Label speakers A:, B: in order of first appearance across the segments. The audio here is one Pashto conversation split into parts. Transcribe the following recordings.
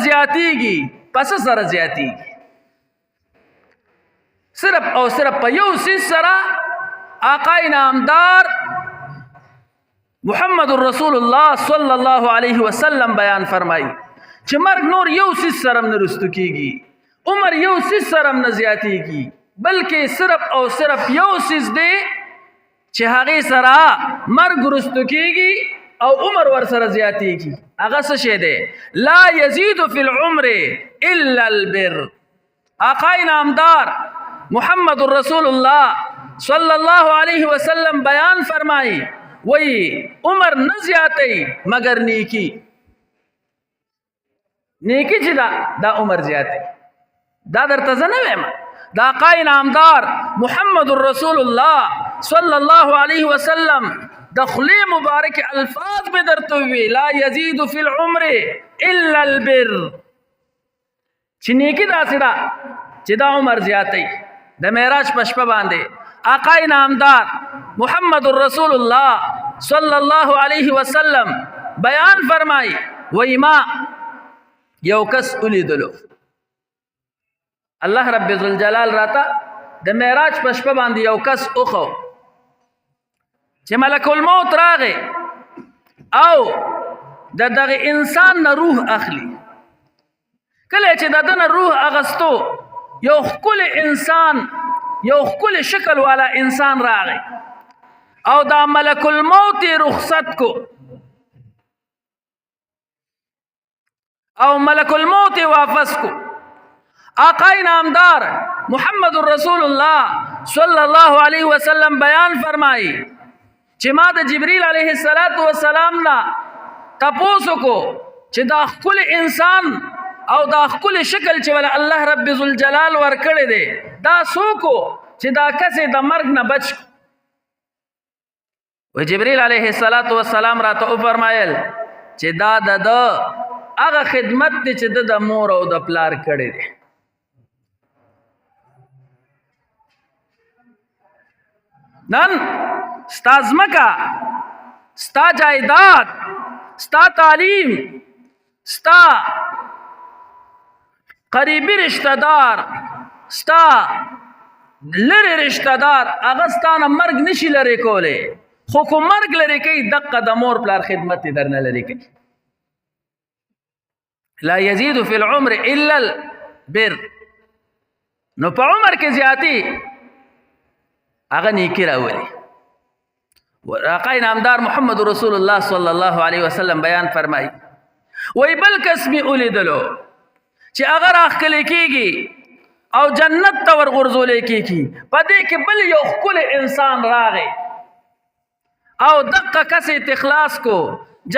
A: زیاتیږي پس سره زیاتیږي صرف او صرف په یو سیز سره آقا نامدار محمد رسول الله صلی الله علیه وسلم بیان فرمایي چې مرګ نور یو سیز سره نه رستو کیږي عمر یو سیز سره نه زیاتیږي بلکې صرف او صرف یو سیز دی چې هغه سره مرګ رستو کیږي او عمر ور سره زیاتیږي هغه څه شی دی لا یزيد فی العمر الا البر آقا نامدار محمد رسول الله صلی الله علیه وسلم بیان فرمایي وی عمر نه زیاتی مگر نیکی نیکی چې دا عمر زیاتی دا درته زه نه وایم دا آقا نامدار محمد رسول الله صلی الله علیه وسلم د خلی مبارک الفاظ به درته وی لا یزيد فی العمر الا البر چې نیکی داسې ده چې دا عمر زیاتی د معراج په شپه باندې آقا نامدار محمد رسول الله صلی الله علیه وسلم بیان فرمای وی ما یو کس ولیدلو الله رب ذوالجلال راته د معراج په شپه باندې یو کس اوخو چې ملک الموت راغی او دغه انسان نه روح اخلي کله چې دغه روح اغستو یو خپل انسان یو خپل شکل والا انسان راغی او دا ملک الموت رخصت کو او ملک الموت واپس کو آقا نامدار محمد رسول الله صلی الله علیه وسلم بیان فرمائی چې ما د جبریل علیه السلام نه تپوسو کو چې دا خپل انسان او دا خپل شکل چې ول الله رب ذوالجلال ورکړي دی دا سوکو چې دا کسې د مرګ نه بچ و جبریل علیه السلام راته فرمایل چې دا د هغه خدمت دی چې د مور او د پلار کړي دی نن ستا ځمکه ستا جایداد ستا تعلیم ستا قریبی رشتہ دار ستا لری رشتہ دار هغه ستانه مرګ نشي لري کولی خو کو مرګ لري کوي دقه د مور پلار خدمت درنه لري کوي لا یزيد فی العمر الا البر نو په عمر کې زیاتی هغه نیکی راولي آقا نامدار محمد رسول الله صلی الله علیه وسلم بیان فرمایي وی بل کس می اولیدلو چې اگر اخکلی کیږي او جنت ته ورغورځولی کیږي په دې کې بل یو ښکلی انسان راغی او دقه کس اخلاص کو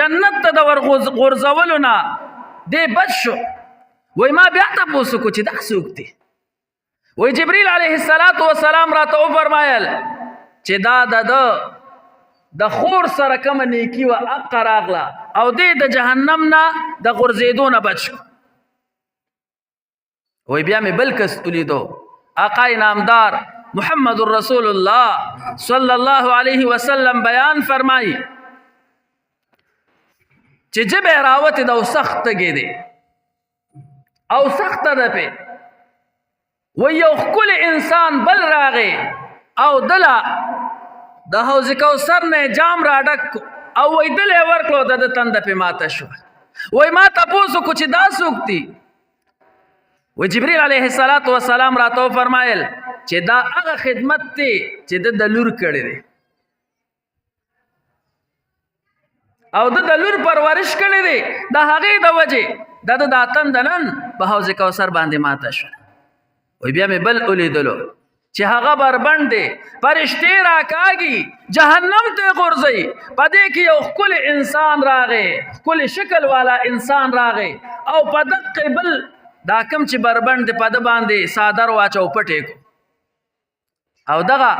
A: جنت ته د ورغورځولو نه دی بچ شو وی ما بیا تپوس کو چې دا څوک دی وی جبریل علیه السلام راته وفرمایل چې دا د خور سره کومه نیکي وه هغه راغله او دی د جهنم نه د غورځېدو نه بچ شو وی بیا می بل کس ولیدو آقا نامدار محمد رسول الله صلی الله علیه وسلم بیان فرمایي چې جبه راوتې ده او سخت تږی دی او سخته ده پې وی یو ښکلی انسان بل راغی او دله د حوض کوثر نه جام راډک او وی دل یې ورکړو د تنده پې ماته شوه وی ما تپوس وکړو چې دا څوک دي و جبریل علیه السلام راته وفرمایل چې دا هغه خدمت دی چې د لور کړی دی او د لور پرورش کړی دی د هغې د وجې د تنده نن په حوض کوثر باندې ماته شوه وی بیا مې بل ولیدلو چې هغه بربند دی فرشتې راکاږي جهنم ته غورځوي په دې کې یو ښکلی انسان راغی ښکلی شکل والا انسان راغی او په دقې بل دا کم چې بربند دی په ده باندې څادر واچو پټې کو او دغه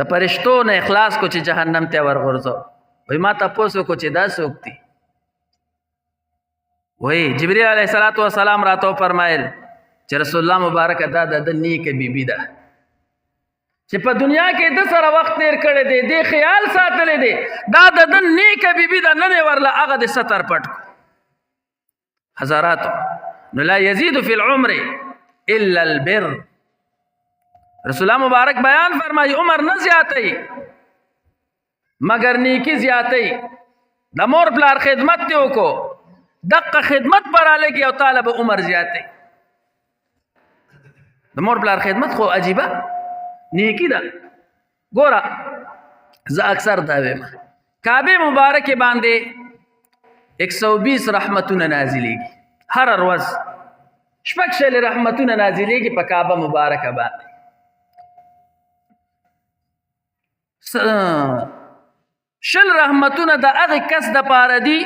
A: د فرشتو نه اخلاص کو چې جهنم ته ورغورځو وی ما تپوس وکړو چې دا څوک دی وی جبریل علیه السلام راته وفرمایل چې رسول الله مبارک دا د نیکه بیبي ده چې په دنیا کې د سره وخت تیر کړی دی دې خیال ساتلی دی دا د نیکه بیبي ده نن یې ورله هغه د ستر پټ حضراتو نو لا یزید فی العمر الا البر. رسول الله مبارک بیان فرمائی عمر نه زیاتی مگر نیکی زیاتی. د مور پلار خدمت ته وکړو دغه خدمت پر لګي او طالب عمر زیاتی. د مور پلار خدمت خو عجیبه نیکی ده. ګوره زه اکثر دا وایم کعبه مبارکه باندې 120 رحمتونه نازلېږي هر ورځ. شپږ شل رحمتونه نازلېږي په کعبه مبارکه باندې. شل رحمتونه د هغه کس د پاره دي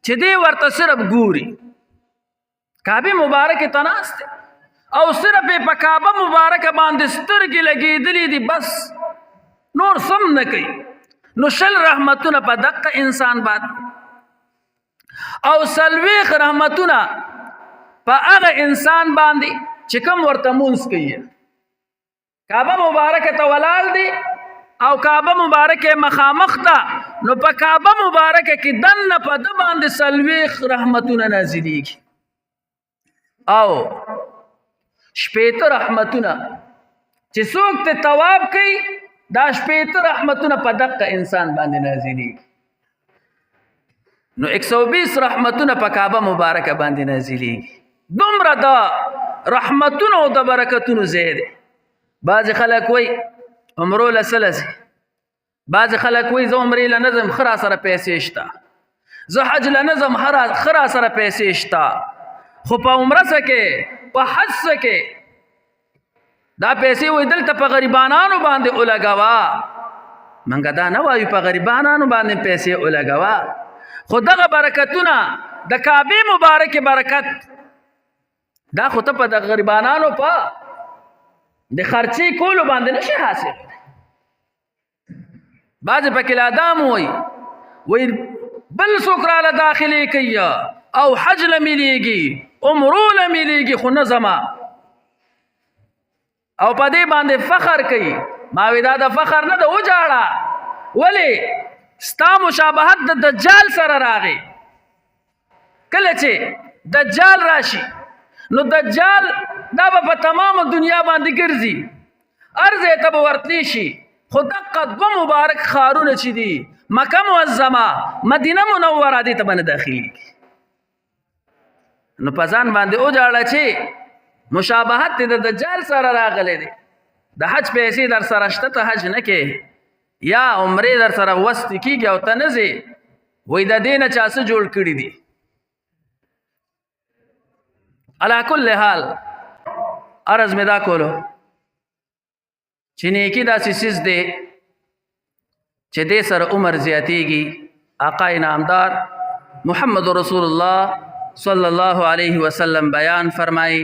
A: چې دی ورته صرف ګوري کعبه مبارکه ته ناست او صرف په کعبه مبارکه باندې سترګې لګېدلې دي بس نور سم نه کوي. نو شل رحمتونه په دقه انسان باندې او سلويخ رحمتونه په هغه انسان باندې چې کوم ورته مونږ کوي. کعبه مبارکه ته ولال دي او کعبه مبارکه مخامخ ده نو په کعبه مبارکه کې دنه په د باندې سلويخ رحمتونه نازلېږي او شپېته رحمتونه چې څوک ته طواف کوي دا شپېته رحمتونه په دقه انسان باندې نازلېږي. نو 120 رحمتونه په کعبه مبارکه باندې نازلېږي. دومره د رحمتونو او د برکتونو ځای دی. بعض خلک وایي عمرو له څه لځي، بعض خلک وایي زه عمرې له نظم ښه را سره پیسې شته، زه حج له نظم ښه را سره پیسې شته، خو په عمره څه کې په حج څه کې دا پیسې وایي دلته په غریبانانو باندې ولګوه. منګه دا نه وایو په غریبانانو باندې پیسې ولګوه، خو دغه برکتونه د کعبې مبارکې برکت دا خو ته په د غریبانانو په د خرچې کولو باندې نشي حاصل. بعضې پکې لادام وایي بل څوک راله داخلې کوي او حج له میلیږي عمرو له میلیږي خو نه زما او په دې باندې فخر کوي. ما وی دا د فخر نه ده وجاړه. ولې ستا مشابهت د دجال سره راغی. کله چې دجال راشي نو دجال دا به په تمامه دنیا باندې ګرځي هر ځای ته به ورتلی شي، خو دقه دوه مبارک ښارونه چې دي مکه معظمه مدینه منوره دې ته به نه داخلېږي. نو په ځان باندې وجاړه چې مشابهت دې د دجال سره راغلی دی. د حج پیسې در سره شته ته حج نه کې یا عمرې در سره وستې کېږي او ته نه ځې وایي د دې نه چا څه جوړ کړي دي. علا کل حال عرض میں دا کولو چې نیکی داسې څیز دی چې دې سره عمر زیاتېږي. آقا انعامدار محمد رسول الله صلی الله علیه وسلم بیان فرمائی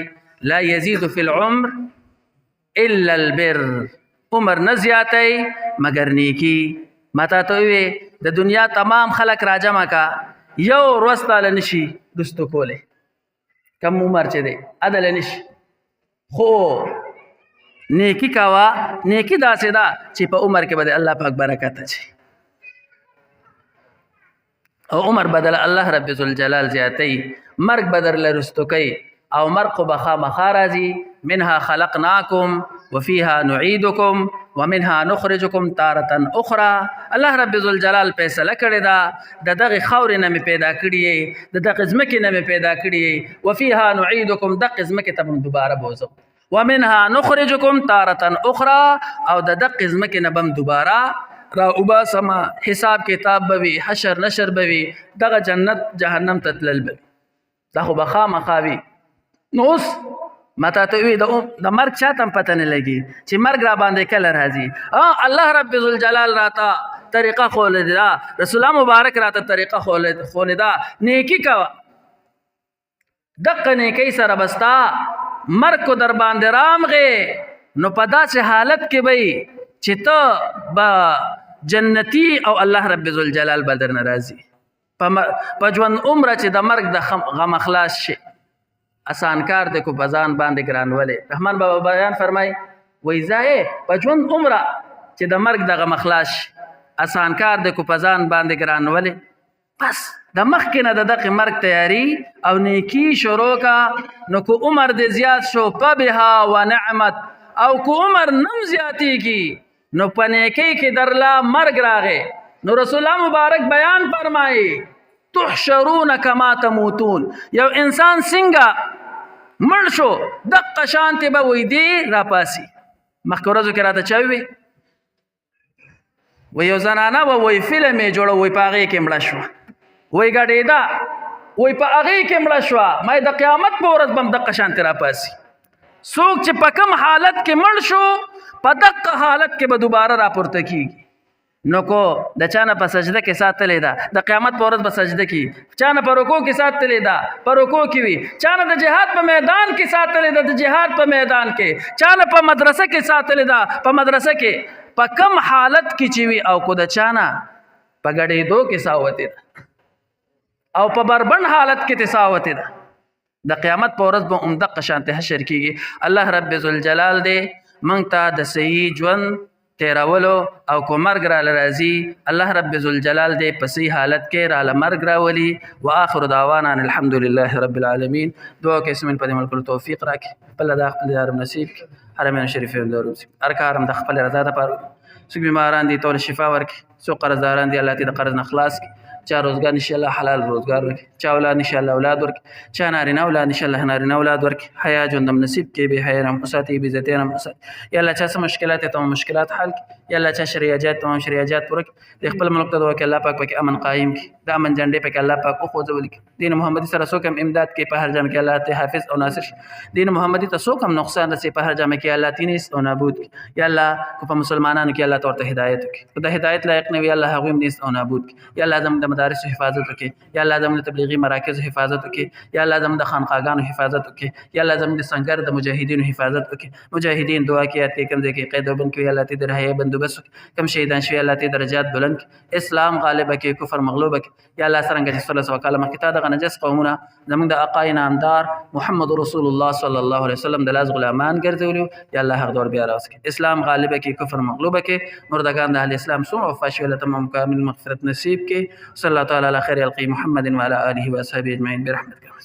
A: لا یزید فی العمر الا البر. عمر نه زیاتی مگر نیکی. ماته ته وې د دنیا تمام خلک راجمع کا یو ورځ تاله نشي رستو کولی کم عمر چې دی عدل نشي، خو نیکی کوا. نیکی داسې ده چې په عمر کې به الله پاک برکت اچي او عمر بدل الله رب ذوالجلال زیاتی. مرګ بدل رستو کوي او مرګ خو به خامخا راځي. منها خلقناکم وفيها نعيدكم ومنها نخرجكم تارة اخرى. الله رب ذوالجلال فیصله کړی دا د دغه خاورې نه مې پیدا کړی د دغه ځمکې نه مې پیدا کړی وفيها نعيدكم دغه ځمکې ته به دوباره بوځم ومنها نخرجكم تارة اخرى او د دغه ځمکې نه به دوباره را وباسم. حساب کتاب به وي، حشر نشر به وي، دغه جنت جهنم ته تلل به دا خو به خامخا وي. نو اوس ماته ته وي د مرګ چاته هم پته نه لګي چې مرګ را باندې کله راځي. الله رب ذوالجلال راته طریقه ښوولې ده، رسول الله مبارک راته طریقه ښوولې ده. نیکي کوه، دقه نیکۍ سره به ستا مرګ کو در باندې رامغې نو په داسې حالت کې به چې ته به جنتی او الله رب ذوالجلال به درنه راځي. په ژوند عمره چې د مرګ د غم خلاص شي آسان کار دی کو په ځان باندې ګرانولې. رحمان بابا بیان فرمای وایي ځای په ژوند عمره چې د مرګ د غم خلاص شي آسان کار دی کو په ځان باندې ګرانولې. بس د مخکې نه د دغې مرګ تیاري او نیکي شروع کا. نو که عمر دې زیات شو فبها ونعمت، او که عمر نم زیاتېږي نو په نیکۍ کې درله مرګ راغی. نو رسول الله مبارک بیان فرمایي تحشرون کما تموتون. یو انسان څنګه مړ شو دقه شانتې به وی دی راپاسي. مخکې ورځو کې راته چا ووي و یو زنانه به وی فلم یې جوړه وی په هغې کې مړه شوه، وی ګډېده وی په هغې کې مړه شوه، ما د قیامت په ورځ به هم دقه شانتې راپاسي. څوک چې په کوم حالت کې مړ شو په دقه حالت کې به دوباره راپورته کېږي. نو کو د چا نه په سجده کې ساتلې ده د قیامت په ورځ به سجده کې، چا نه په رکوع کې ساتلې ده په رکوع کې وي، چا نه د جهاد په میدان کې ساتلې ده د جهاد په میدان کې، چا نه په مدرسه کې ساتلې ده په مدرسه کې. په کم حالت کې چې وي او کو د چا نه په ګډېدو کې ساوتې ده او په بربند حالت کې تساوتې ده، د قیامت په ورځ به همدقه شانتې حشر کېږي. الله رب ذوالجلال دې موږ ته د صحیح ژوند تیرولو او کو مرګ راله راځي. الله رب ذوالجلال دې په صحیح حالت کې راله مرګ راولي. واخر دعوانا ان الحمد لله رب العالمین. دعا کې اسمن په دې ملک توفیق راکړي، خپل د خپل یارم نصیب کړي، حرمین شریفین دروم هر کارم د خپل رضا لپاره. څوک بیماران دي ټول شفا ورکړي، څوک قرضداران دي الله دې د قرض نه خلاص کړي، چا روزګار نشي الله حلال روزګار ورکړي، چا اولاد نشي الله اولاد ورکړي، چا نارینه اولاد نشي الله نارینه اولاد ورکړي، حیا ژوندم نصیب کړي، بې حیا هم وساتي، بې عزتي هم وساتي. یا الله چا څه مشکلات دي تمام مشکلات حل کړي، یا الله چا شریعت تمام شریعت پوره کړي. د خپل ملک ته دعا کوي الله پاک پکې امن قایم کړي، د امن جنډې پکې الله پاک وخوځولي کړي. دین محمدي سره څوک هم امداد کوي په هر جام کې الله ته حافظ او ناصر شي. دین محمدي ته څوک هم نقصان رسي په هر جام کې الله تینس او نابود کړي. یا الله کو په مسلمانانو کې الله ته هدایت وکړي، په د هدایت لایق نه وي الله هغوی هم نیست او نابود کړي. یا الله زموږ د مدارس حفاظت وکړي، یا الله زموږ د تبلیغي مراکز حفاظت وکړي، یا الله زموږ د خانقاګانو حفاظت وکړي، یا الله زموږ د سنگر د مجاهدینو حفاظت وکړي. مجاهدین دعا کوي یاد کوي کوم ځای کې قید وبند کوي الله ته د رهایی بندوبست وکړي، کوم شهیدان شوي الله ته درجات بلند کړي، اسلام غالب کړي، کفر مغلوب کړي. یا الله څرنګه چې 1600 کاله مخکې تا دغه نجس قومونه زموږ د آقای نامدار محمد رسول الله صلی الله علیه وسلم د لاس غلامان ګرځولي، یا الله حق دور بیا راوستي، اسلام غالب کړي، کفر مغلوب کړي، مردگان د اهل اسلام څومره وفات شوي الله تمام کامل مغفرت نصیب کړي. صلی الله تعالی علی خیر خلق محمد وعلى آله وصحبه اجمعین برحمتک.